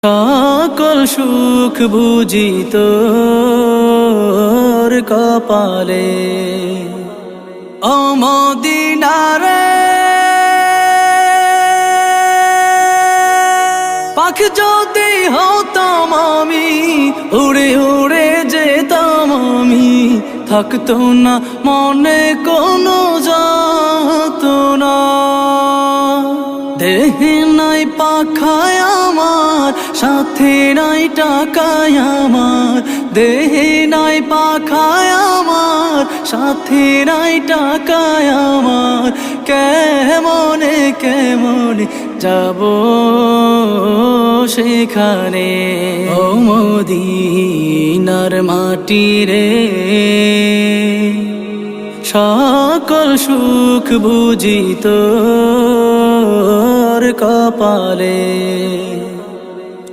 সকল সুখ বুঝি তোর কপালে ও মদিনারে পাখ যদি হতাম আমি উড়ে উড়ে যেতাম আমি থাকতো না মনে কোনো যাতনা দেহে নাই পাখায় আমার সাথে নাই টাকায় আমার দেহে নাই পাখায় আমার সাথে নাই টাকায় আমার কেমনে কেমনে যাব সেখানে ও মদিনার মাটি রে সকল সুখ বুঝি তোর কপালে।